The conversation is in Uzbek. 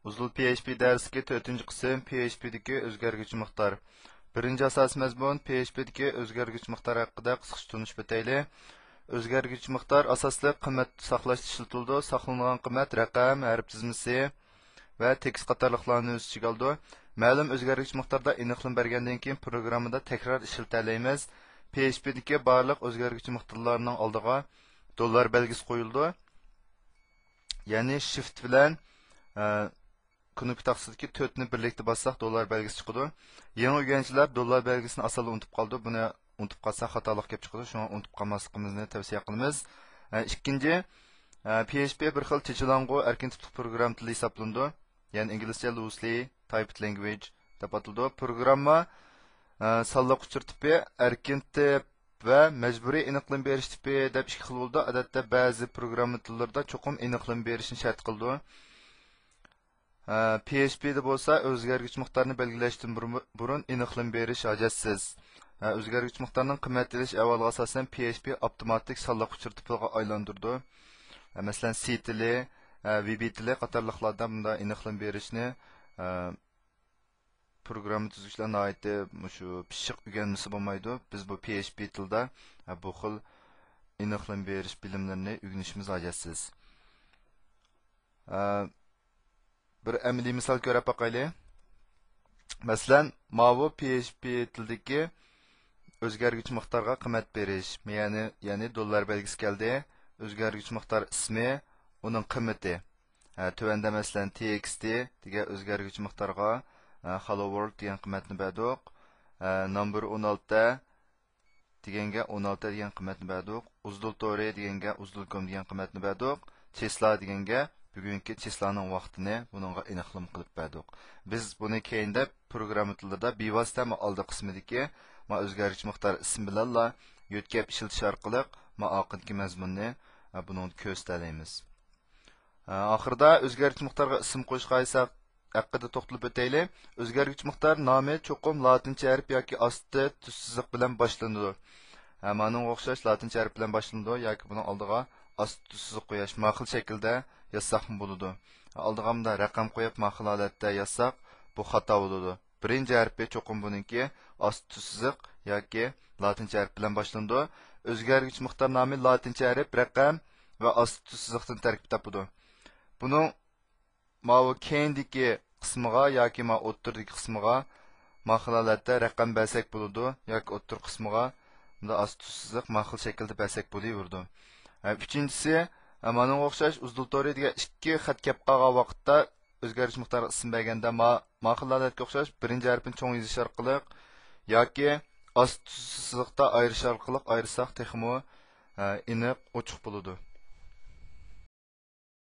Uzul PHP dersi 4. qism PHP'deki özgərgüç miqdar. Birinci asas məzmun PHP'deki özgərgüç miqdar haqqında qısqacha tutunuş bitəyli. Özgərgüç miqdar asaslıq qiymat saqlash işletildi. Saqlanğan qiymat raqam, hərf tizmisi və tekst qatarlıqlarını öz içigə aldı. Ma'lum özgərgüç miqdarda aniqlama bergandan keyin programmada təkrar işletiləyimiz. PHP'deki barlıq özgərgüç miqdarlarının aldığa dollar belgisi qoyuldu. Yani shift bilan knop taqsidagi 4 ni birlikdə bassaq dollar belgisi çıxıdı. Yeni öğrenciler dollar belgisini asal unutub qaldı. Bunu unutub qalsa xatalıq kelib çıxıdı. Şuna unutub qalmasligimizni tavsiya qilamiz. İkinci, PHP bir xil techilanğu erkin tipli program tili hisoblanadi. Yani İngilizce loosely typed language deb ataladi. Programma sonliq uchur tipi, erkin tip və məcburi aniqlama berish tipi deb ikki xil bo'ldi. Odatda ba'zi programma tillarida cho'qim aniqlama berishni shart qildi. PHP'de bo'lsa o'zgargich miqdorini belgilashdan burun aniqlama berish hojatsiz. O'zgargich miqdorining qiymat elish avvalga asosan PHP avtomatik sonliq uchur tipiga aylantirdi. Masalan, C tili, VB tili qatorliqlarda bunda aniqlama berishni programma tuzuvchilarga oid shu pishiq o'rganmasi bo'lmaydi. Biz bu PHP tilda bu xil aniqlama berish bilimlarini o'rganishimiz hojatsiz. Bir əməli misal görəb baxaylı. Məsələn, mavu PHP tildəki özgərgüç miqdarga qiymat berish, yəni dollar belgisi gəldi. Özgərgüç miqdar ismi, onun qiymati. Tövəndə məsələn txt degan özgərgüç miqdarga hello world degan qiymatni berdik. Number 16 deganga 16 degan qiymatni berdik. Uzdul.tori deganga uzdul.com degan qiymatni berdik. Числа deganga bugungi chislaning vaqtini buningga aniqlama qilib berdik. Biz buni keyinda programma tilida bevosita oldi qismidagi o'zgargich miqdor ism bilanla yo'tkab ishlatish orqali oxirgi mazmunni buni ko'rsatamiz. Oxirida o'zgargich miqdorga ism qo'yish qo'ysak haqida to'xtalib o'tayli. O'zgargich miqdor nomi cho'qim latincha harf yoki osti tussiziq bilan boshlanadi. Ma'noga o'xshash latincha harf bilan boshlanadi yoki buni oldiga osti tussiziq qo'yish ma'qul shaklda yazsaq bo'ladi. Oldig'amda raqam qo'yib ma'qul holatda yazsaq bu xato bo'ladi. Birinchi harfi cho'qim buniki osti tussiziq yoki latincha harf bilan boshlanadi. O'zgargich miqdor nomi latincha harf, raqam va osti tussiziqdan tarkib topadi. Buni mavu keyindagi qismiga yoki o'ttirdagi qismiga ma'qul holatda raqam bersak bo'ladi yoki o'ttir qismiga bunda osti tussiziq ma'qul shaklda bersak bo'laveradi. Uchinchisi Ma'noga o'xshash uzdul.tori degan ikki xat kelib qolgan vaqtda o'zgarish miqdori ism berganda ma'qul holatga o'xshash birinchi harfni cho'ng yozish orqali yoki ost tussiziqda ayirish orqali ayirsak texmo aniq ochiq bo'ladi.